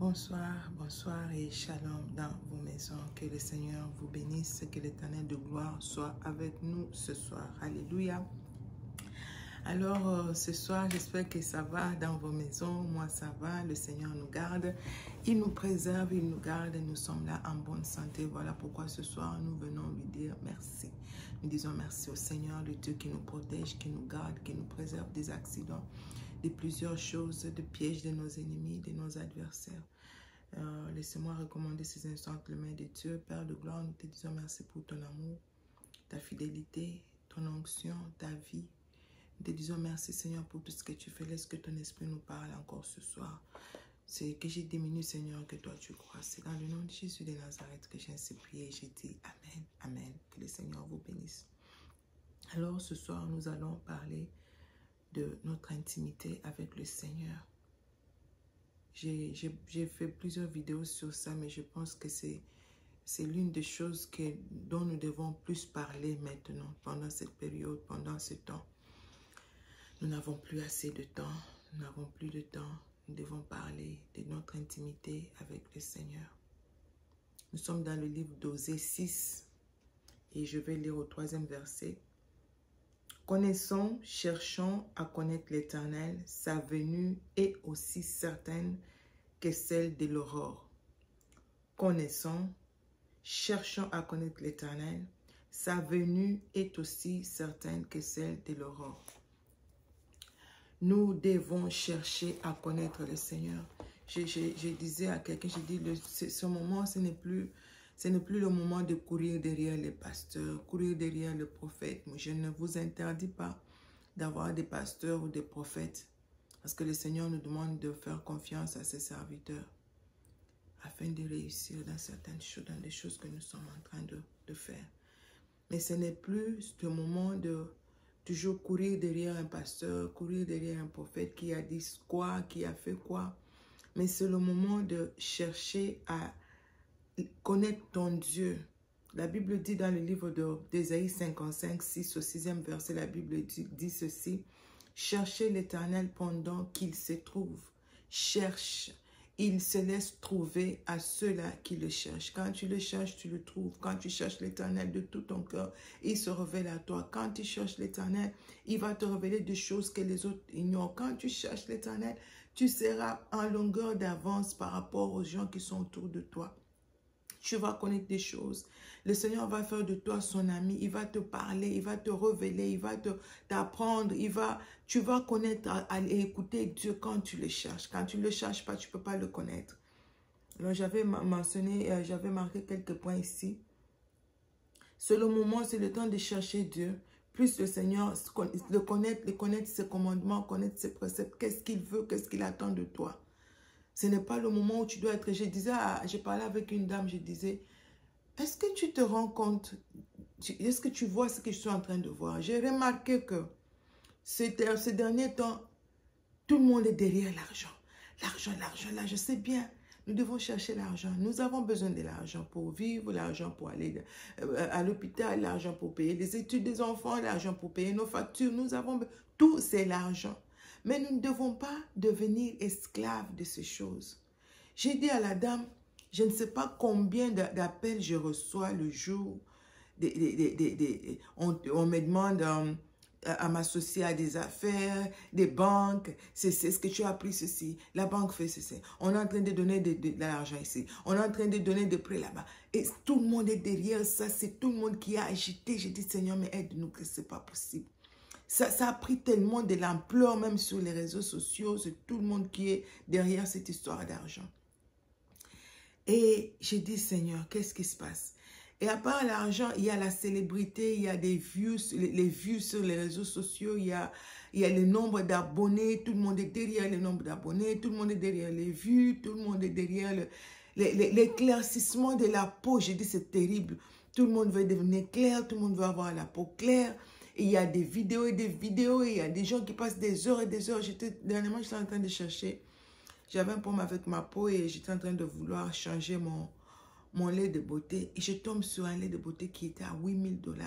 Bonsoir, bonsoir et shalom dans vos maisons. Que le Seigneur vous bénisse, que l'Éternel de gloire soit avec nous ce soir. Alléluia. Alors, ce soir, j'espère que ça va dans vos maisons. Moi, ça va. Le Seigneur nous garde. Il nous préserve, il nous garde. Nous sommes là en bonne santé. Voilà pourquoi ce soir, nous venons lui dire merci. Nous disons merci au Seigneur, le Dieu qui nous protège, qui nous garde, qui nous préserve des accidents, de plusieurs choses, de pièges de nos ennemis, de nos adversaires. Laissez-moi recommander ces instants entre les mains de Dieu. Père de gloire, nous te disons merci pour ton amour, ta fidélité, ton onction, ta vie. Nous te disons merci Seigneur pour tout ce que tu fais. Laisse que ton esprit nous parle encore ce soir. C'est que j'ai diminué Seigneur, que toi tu crois. C'est dans le nom de Jésus de Nazareth que j'ai ainsi prié et j'ai dit Amen, Amen. Que le Seigneur vous bénisse. Alors ce soir, nous allons parler de notre intimité avec le Seigneur. J'ai fait plusieurs vidéos sur ça, mais je pense que c'est l'une des choses dont nous devons plus parler maintenant, pendant cette période, pendant ce temps. Nous n'avons plus assez de temps, nous n'avons plus de temps. Nous devons parler de notre intimité avec le Seigneur. Nous sommes dans le livre d'Osée 6 et je vais lire au 3e verset. Connaissons, cherchons à connaître l'Éternel, sa venue est aussi certaine que celle de l'aurore. Connaissons, cherchons à connaître l'Éternel, sa venue est aussi certaine que celle de l'aurore. Nous devons chercher à connaître le Seigneur. Je disais à quelqu'un, je dis, ce moment, ce n'est plus le moment de courir derrière les pasteurs, courir derrière le prophète. Je ne vous interdis pas d'avoir des pasteurs ou des prophètes, parce que le Seigneur nous demande de faire confiance à ses serviteurs, afin de réussir dans certaines choses, dans les choses que nous sommes en train de faire. Mais ce n'est plus le moment de toujours courir derrière un pasteur, courir derrière un prophète qui a dit quoi, qui a fait quoi. Mais c'est le moment de chercher à connaître ton Dieu. La Bible dit dans le livre d'Ésaïe 55, 6 au 6e verset, la Bible dit ceci. Cherchez l'Éternel pendant qu'il se trouve. Cherche. Il se laisse trouver à ceux-là qui le cherchent. Quand tu le cherches, tu le trouves. Quand tu cherches l'Éternel de tout ton cœur, il se révèle à toi. Quand tu cherches l'Éternel, il va te révéler des choses que les autres ignorent. Quand tu cherches l'Éternel, tu seras en longueur d'avance par rapport aux gens qui sont autour de toi. Tu vas connaître des choses. Le Seigneur va faire de toi son ami. Il va te parler, il va te révéler, il va t'apprendre. Tu vas connaître et écouter Dieu quand tu le cherches. Quand tu ne le cherches pas, tu ne peux pas le connaître. Alors j'avais mentionné, j'avais marqué quelques points ici. C'est le moment, c'est le temps de chercher Dieu. Plus le Seigneur, de connaître ses commandements, connaître ses préceptes. Qu'est-ce qu'il veut, qu'est-ce qu'il attend de toi. Ce n'est pas le moment où tu dois être... Je parlais avec une dame, je disais, est-ce que tu te rends compte, est-ce que tu vois ce que je suis en train de voir? J'ai remarqué que ces derniers temps, tout le monde est derrière l'argent. L'argent, c'est bien. Nous devons chercher l'argent. Nous avons besoin de l'argent pour vivre, l'argent pour aller à l'hôpital, l'argent pour payer les études des enfants, l'argent pour payer nos factures. Nous avons... Tout, c'est l'argent. Mais nous ne devons pas devenir esclaves de ces choses. J'ai dit à la dame, je ne sais pas combien d'appels je reçois le jour. On me demande à m'associer à des affaires, des banques. C'est ce que tu as appris ceci. La banque fait ceci. On est en train de donner de l'argent ici. On est en train de donner des prêts là-bas. Et tout le monde est derrière ça. C'est tout le monde qui a agité. J'ai dit, Seigneur, mais aide-nous que ce n'est pas possible. Ça a pris tellement de l'ampleur, même sur les réseaux sociaux, c'est tout le monde qui est derrière cette histoire d'argent. Et j'ai dit, Seigneur, qu'est-ce qui se passe? Et à part l'argent, il y a la célébrité, il y a des vues, les vues sur les réseaux sociaux, il y a le nombre d'abonnés, tout le monde est derrière le nombre d'abonnés, tout le monde est derrière les vues, tout le monde est derrière l'éclaircissement de la peau. J'ai dit, c'est terrible. Tout le monde veut devenir clair, tout le monde veut avoir la peau claire. Et il y a des vidéos et des vidéos, et il y a des gens qui passent des heures et des heures. Dernièrement, j'étais en train de chercher. J'avais un problème avec ma peau et j'étais en train de vouloir changer mon lait de beauté. Et je tombe sur un lait de beauté qui était à 8 000 $.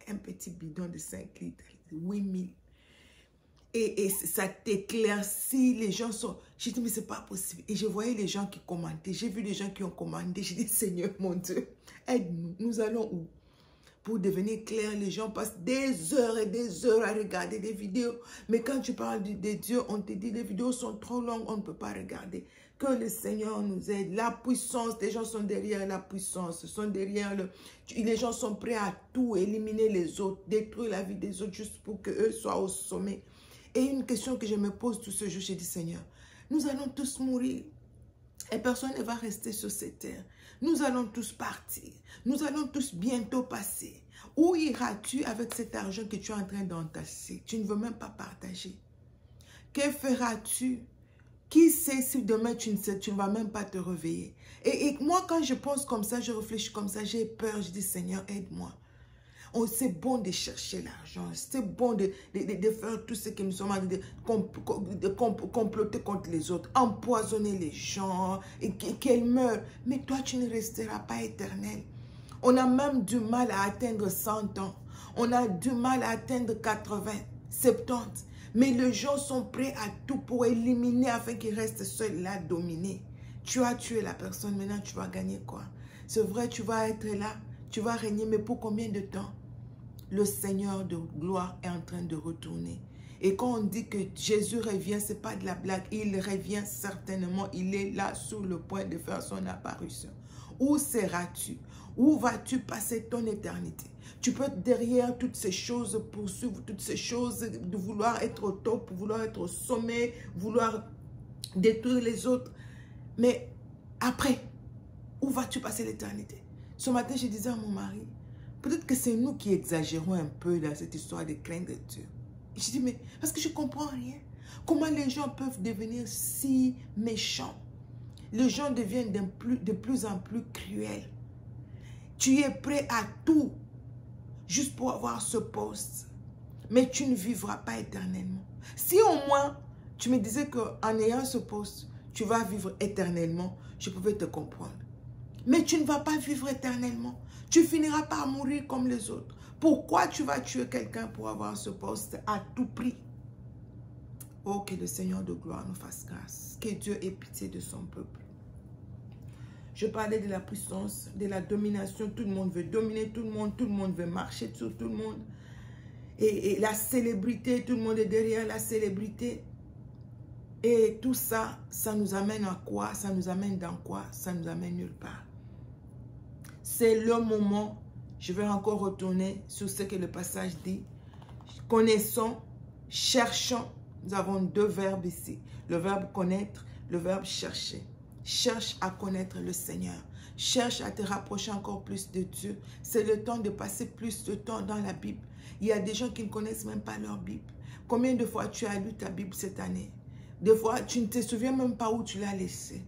Un petit bidon de 5 litres, 8 000. et ça t'éclaircit, les gens sont... J'ai dit, mais c'est pas possible. Et je voyais les gens qui commentaient, j'ai vu les gens qui ont commandé, j'ai dit, Seigneur mon Dieu, aide-nous, nous allons où? Pour devenir clair, les gens passent des heures et des heures à regarder des vidéos. Mais quand tu parles de Dieu, on te dit, les vidéos sont trop longues, on ne peut pas regarder. Que le Seigneur nous aide. La puissance, les gens sont derrière la puissance, sont derrière les gens sont prêts à tout, éliminer les autres, détruire la vie des autres juste pour qu'eux soient au sommet. Et une question que je me pose tout ce jour, j'ai dit, Seigneur, nous allons tous mourir. Et personne ne va rester sur cette terre. Nous allons tous partir. Nous allons tous bientôt passer. Où iras-tu avec cet argent que tu es en train d'entasser? Tu ne veux même pas partager. Que feras-tu? Qui sait si demain tu ne vas même pas te réveiller? Et moi, quand je pense comme ça, je réfléchis comme ça, j'ai peur. Je dis, Seigneur, aide-moi. Oh, c'est bon de chercher l'argent, c'est bon de faire tout ce que nous sommes en train de comploter contre les autres, empoisonner les gens, et qu'elles meurent. Mais toi, tu ne resteras pas éternel. On a même du mal à atteindre 100 ans. On a du mal à atteindre 80, 70. Mais les gens sont prêts à tout pour éliminer afin qu'ils restent seuls là, dominés. Tu as tué la personne, maintenant tu vas gagner quoi? C'est vrai, tu vas être là, tu vas régner, mais pour combien de temps? Le Seigneur de gloire est en train de retourner. Et quand on dit que Jésus revient, ce n'est pas de la blague. Il revient certainement. Il est là sur le point de faire son apparition. Où seras-tu? Où vas-tu passer ton éternité? Tu peux être derrière toutes ces choses, poursuivre toutes ces choses, de vouloir être au top, vouloir être au sommet, vouloir détruire les autres. Mais après, où vas-tu passer l'éternité? Ce matin, je disais à mon mari, peut-être que c'est nous qui exagérons un peu dans cette histoire de craindre Dieu. Je dis, mais parce que je ne comprends rien. Comment les gens peuvent devenir si méchants? Les gens deviennent de plus en plus cruels. Tu es prêt à tout juste pour avoir ce poste. Mais tu ne vivras pas éternellement. Si au moins tu me disais qu'en ayant ce poste, tu vas vivre éternellement, je pouvais te comprendre. Mais tu ne vas pas vivre éternellement. Tu finiras par mourir comme les autres. Pourquoi tu vas tuer quelqu'un pour avoir ce poste à tout prix? Oh, que le Seigneur de gloire nous fasse grâce. Que Dieu ait pitié de son peuple. Je parlais de la puissance, de la domination. Tout le monde veut dominer tout le monde veut marcher sur tout le monde. Et la célébrité, tout le monde est derrière la célébrité. Et tout ça, ça nous amène à quoi? Ça nous amène dans quoi? Ça nous amène nulle part. C'est le moment, je vais encore retourner sur ce que le passage dit. Connaissons, cherchons. Nous avons deux verbes ici. Le verbe connaître, le verbe chercher. Cherche à connaître le Seigneur. Cherche à te rapprocher encore plus de Dieu. C'est le temps de passer plus de temps dans la Bible. Il y a des gens qui ne connaissent même pas leur Bible. Combien de fois tu as lu ta Bible cette année? Des fois, tu ne te souviens même pas où tu l'as laissée.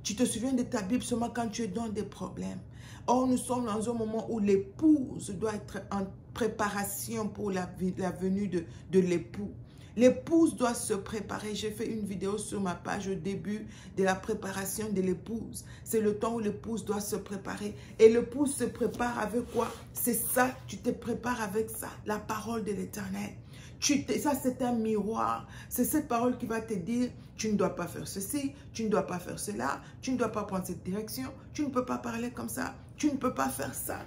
Tu te souviens de ta Bible seulement quand tu es dans des problèmes. Or, nous sommes dans un moment où l'épouse doit être en préparation pour la venue de l'époux. L'épouse doit se préparer. J'ai fait une vidéo sur ma page au début de la préparation de l'épouse. C'est le temps où l'épouse doit se préparer. Et l'épouse se prépare avec quoi? C'est ça, tu te prépares avec ça, la parole de l'Éternel. Ça, c'est un miroir. C'est cette parole qui va te dire, tu ne dois pas faire ceci, tu ne dois pas faire cela, tu ne dois pas prendre cette direction, tu ne peux pas parler comme ça, tu ne peux pas faire ça.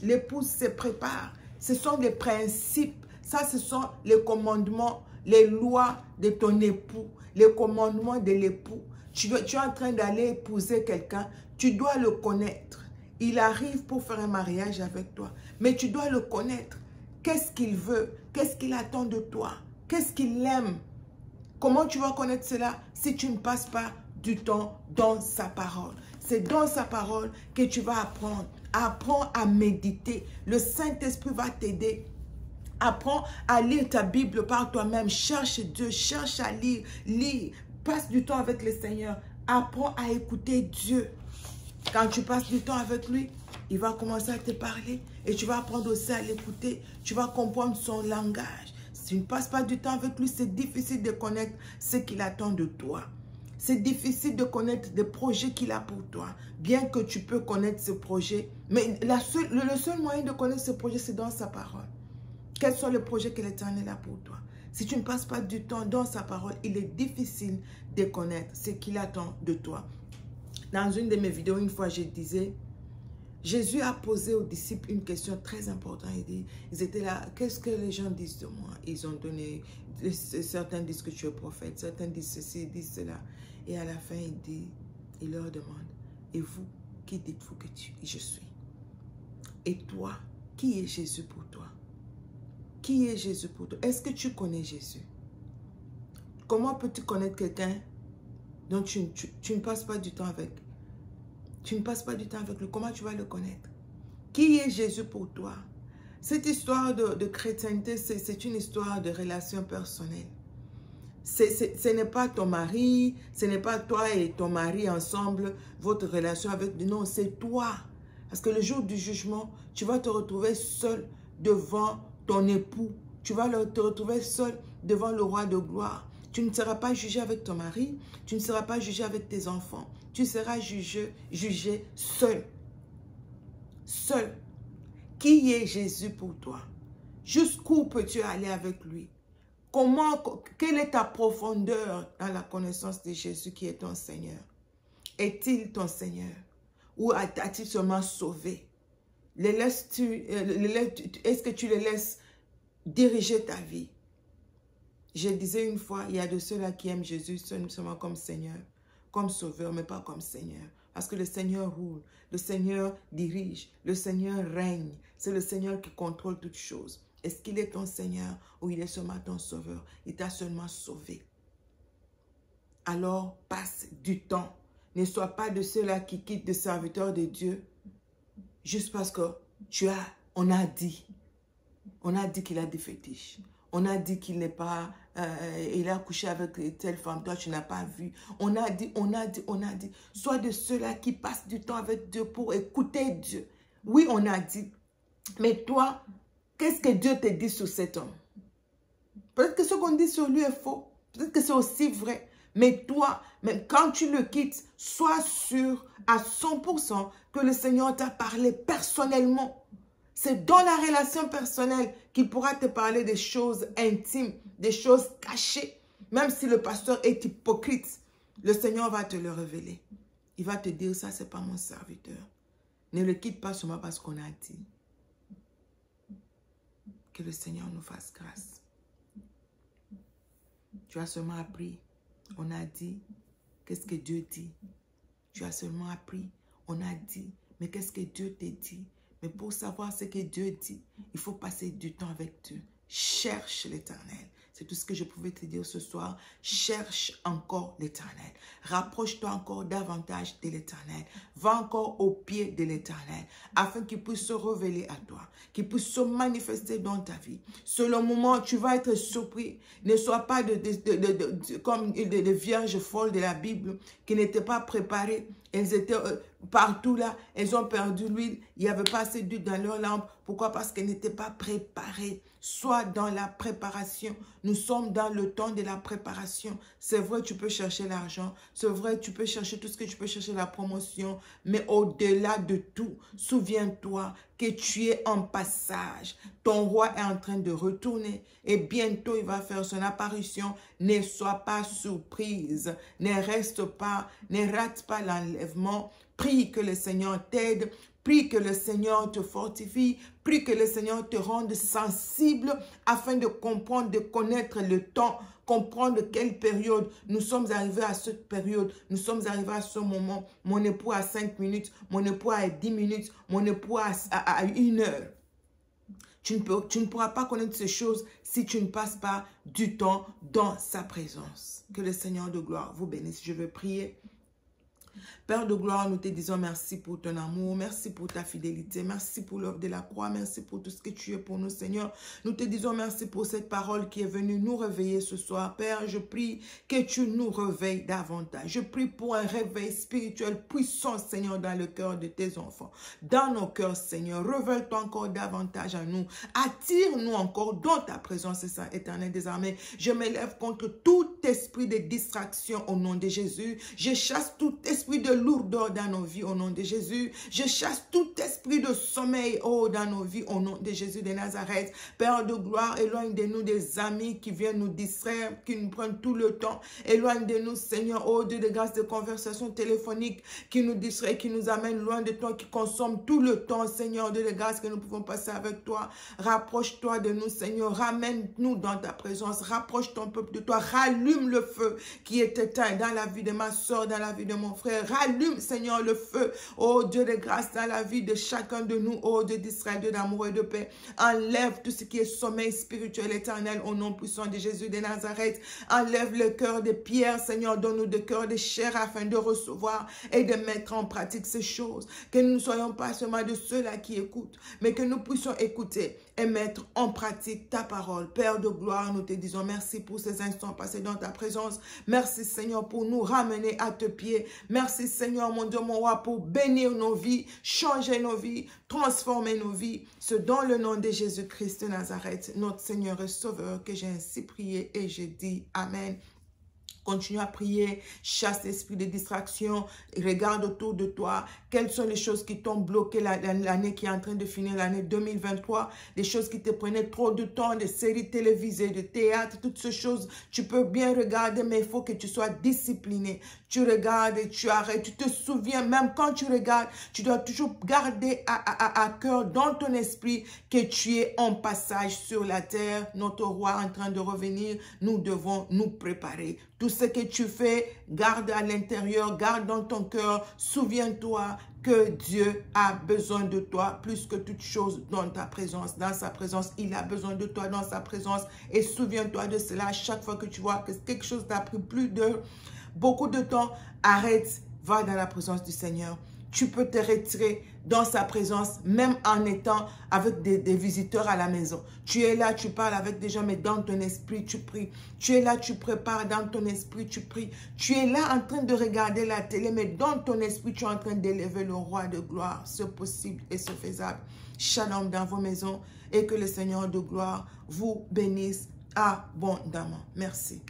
L'épouse se prépare. Ce sont des principes. Ça, ce sont les commandements, les lois de ton époux, les commandements de l'époux. Tu es en train d'aller épouser quelqu'un, tu dois le connaître. Il arrive pour faire un mariage avec toi, mais tu dois le connaître. Qu'est-ce qu'il veut? Qu'est-ce qu'il attend de toi? Qu'est-ce qu'il aime? Comment tu vas connaître cela si tu ne passes pas du temps dans sa parole? C'est dans sa parole que tu vas apprendre. Apprends à méditer. Le Saint-Esprit va t'aider. Apprends à lire ta Bible par toi-même. Cherche Dieu, cherche à lire. Lis, passe du temps avec le Seigneur. Apprends à écouter Dieu. Quand tu passes du temps avec lui, il va commencer à te parler et tu vas apprendre aussi à l'écouter. Tu vas comprendre son langage. Si tu ne passes pas du temps avec lui, c'est difficile de connaître ce qu'il attend de toi. C'est difficile de connaître des projets qu'il a pour toi. Bien que tu peux connaître ce projet, mais le seul moyen de connaître ce projet, c'est dans sa parole. Quels sont les projets que l'Éternel a pour toi? Si tu ne passes pas du temps dans sa parole, il est difficile de connaître ce qu'il attend de toi. Dans une de mes vidéos, une fois, je disais, Jésus a posé aux disciples une question très importante. Il dit, ils étaient là, qu'est-ce que les gens disent de moi? Ils ont donné, certains disent que tu es prophète, certains disent ceci, disent cela. Et à la fin, il leur demande, et vous, qui dites-vous que je suis? Et toi, qui est Jésus pour toi? Qui est Jésus pour toi? Est-ce que tu connais Jésus? Comment peux-tu connaître quelqu'un dont tu ne passes pas du temps avec? Tu ne passes pas du temps avec lui. Comment tu vas le connaître? Qui est Jésus pour toi? Cette histoire de chrétienté, c'est une histoire de relation personnelle. Ce n'est pas ton mari, ce n'est pas toi et ton mari ensemble, votre relation avec Dieu. Non, c'est toi. Parce que le jour du jugement, tu vas te retrouver seul devant ton époux. Tu vas te retrouver seul devant le roi de gloire. Tu ne seras pas jugé avec ton mari, tu ne seras pas jugé avec tes enfants. Tu seras jugé seul. Seul. Qui est Jésus pour toi? Jusqu'où peux-tu aller avec lui? Quelle est ta profondeur dans la connaissance de Jésus qui est ton Seigneur? Est-il ton Seigneur? Ou as-tu seulement sauvé? Est-ce que tu les laisses diriger ta vie? Je disais une fois, il y a de ceux-là qui aiment Jésus seulement comme Seigneur, comme Sauveur, mais pas comme Seigneur. Parce que le Seigneur roule, le Seigneur dirige, le Seigneur règne. C'est le Seigneur qui contrôle toutes choses. Est-ce qu'il est ton Seigneur ou il est seulement ton Sauveur? Il t'a seulement sauvé. Alors, passe du temps. Ne sois pas de ceux-là qui quittent des serviteurs de Dieu juste parce que on a dit qu'il a des fétiches. On a dit qu'il n'est pas, il a couché avec telle femme, toi tu n'as pas vu. On a dit. Sois de ceux-là qui passent du temps avec Dieu pour écouter Dieu. Oui, on a dit. Mais toi, qu'est-ce que Dieu te dit sur cet homme? Peut-être que ce qu'on dit sur lui est faux. Peut-être que c'est aussi vrai. Mais toi, même quand tu le quittes, sois sûr à 100% que le Seigneur t'a parlé personnellement. C'est dans la relation personnelle qu'il pourra te parler des choses intimes, des choses cachées. Même si le pasteur est hypocrite, le Seigneur va te le révéler. Il va te dire, ça, c'est pas mon serviteur. Ne le quitte pas seulement parce qu'on a dit. Que le Seigneur nous fasse grâce. Tu as seulement appris. On a dit. Qu'est-ce que Dieu dit? Tu as seulement appris. On a dit. Mais qu'est-ce que Dieu te dit? Mais pour savoir ce que Dieu dit, il faut passer du temps avec Dieu. Cherche l'Éternel. C'est tout ce que je pouvais te dire ce soir. Cherche encore l'Éternel. Rapproche-toi encore davantage de l'Éternel. Va encore au pied de l'Éternel, afin qu'il puisse se révéler à toi, qu'il puisse se manifester dans ta vie. Selon le moment, tu vas être surpris. Ne sois pas comme les vierges folles de la Bible qui n'étaient pas préparées. Elles étaient partout là, elles ont perdu l'huile. Il n'y avait pas assez d'huile dans leur lampe. Pourquoi? Parce qu'elles n'étaient pas préparées. Sois dans la préparation. Nous sommes dans le temps de la préparation. C'est vrai, tu peux chercher l'argent. C'est vrai, tu peux chercher tout ce que tu peux chercher, la promotion. Mais au-delà de tout, souviens-toi que tu es en passage. Ton roi est en train de retourner. Et bientôt, il va faire son apparition. Ne sois pas surprise. Ne reste pas, ne rate pas l'enlèvement. Prie que le Seigneur t'aide. Prie que le Seigneur te fortifie. Prie que le Seigneur te rende sensible afin de comprendre, de connaître le temps, comprendre quelle période. Nous sommes arrivés à cette période. Nous sommes arrivés à ce moment. Mon époux a 5 minutes, mon époux a 10 minutes, mon époux a 1 heure. Tu ne pourras pas connaître ces choses si tu ne passes pas du temps dans sa présence. Que le Seigneur de gloire vous bénisse. Je veux prier. Père de gloire, nous te disons merci pour ton amour, merci pour ta fidélité, merci pour l'œuvre de la croix, merci pour tout ce que tu es pour nous, Seigneur. Nous te disons merci pour cette parole qui est venue nous réveiller ce soir. Père, je prie que tu nous réveilles davantage. Je prie pour un réveil spirituel puissant, Seigneur, dans le cœur de tes enfants, dans nos cœurs, Seigneur. Révèle-toi encore davantage à nous. Attire-nous encore dans ta présence, Éternel des armées. Je m'élève contre tout esprit de distraction au nom de Jésus. Je chasse tout esprit esprit de lourdeur dans nos vies au nom de Jésus. Je chasse tout esprit de sommeil, oh, dans nos vies au nom de Jésus de Nazareth. Père de gloire, éloigne de nous des amis qui viennent nous distraire, qui nous prennent tout le temps. Éloigne de nous, Seigneur, oh Dieu de grâce, de conversations téléphoniques qui nous distraient, qui nous amènent loin de toi, qui consomment tout le temps, Seigneur, Dieu de grâce, que nous pouvons passer avec toi. Rapproche-toi de nous, Seigneur. Ramène-nous dans ta présence. Rapproche ton peuple de toi. Rallume le feu qui est éteint dans la vie de ma soeur, dans la vie de mon frère. Rallume, Seigneur, le feu, oh Dieu de grâce, dans la vie de chacun de nous, oh Dieu d'Israël, Dieu d'amour et de paix. Enlève tout ce qui est sommeil spirituel éternel au nom puissant de Jésus de Nazareth. Enlève le cœur de pierre, Seigneur, donne-nous de cœur de chair afin de recevoir et de mettre en pratique ces choses. Que nous ne soyons pas seulement de ceux-là qui écoutent, mais que nous puissions écouter et mettre en pratique ta parole. Père de gloire, nous te disons merci pour ces instants passés dans ta présence. Merci Seigneur pour nous ramener à tes pieds. Merci Seigneur mon Dieu, mon roi, pour bénir nos vies, changer nos vies, transformer nos vies. C'est dans le nom de Jésus-Christ de Nazareth, notre Seigneur et Sauveur, que j'ai ainsi prié et j'ai dit Amen. Continue à prier, chasse l'esprit de distraction, regarde autour de toi. Quelles sont les choses qui t'ont bloqué l'année qui est en train de finir, l'année 2023? Des choses qui te prenaient trop de temps, des séries télévisées, de théâtre, toutes ces choses. Tu peux bien regarder, mais il faut que tu sois discipliné. Tu regardes et tu arrêtes. Tu te souviens, même quand tu regardes, tu dois toujours garder à cœur dans ton esprit que tu es en passage sur la terre. Notre roi en train de revenir, nous devons nous préparer. Tout ce que tu fais, garde à l'intérieur, garde dans ton cœur. Souviens-toi que Dieu a besoin de toi plus que toute chose dans ta présence. Dans sa présence, il a besoin de toi dans sa présence. Et souviens-toi de cela chaque fois que tu vois que quelque chose t'a pris beaucoup de temps. Arrête, va dans la présence du Seigneur. Tu peux te retirer dans sa présence, même en étant avec des visiteurs à la maison. Tu es là, tu parles avec des gens, mais dans ton esprit, tu pries. Tu es là, tu prépares, dans ton esprit, tu pries. Tu es là en train de regarder la télé, mais dans ton esprit, tu es en train d'élever le roi de gloire. C'est possible et c'est faisable. Shalom dans vos maisons et que le Seigneur de gloire vous bénisse abondamment. Merci.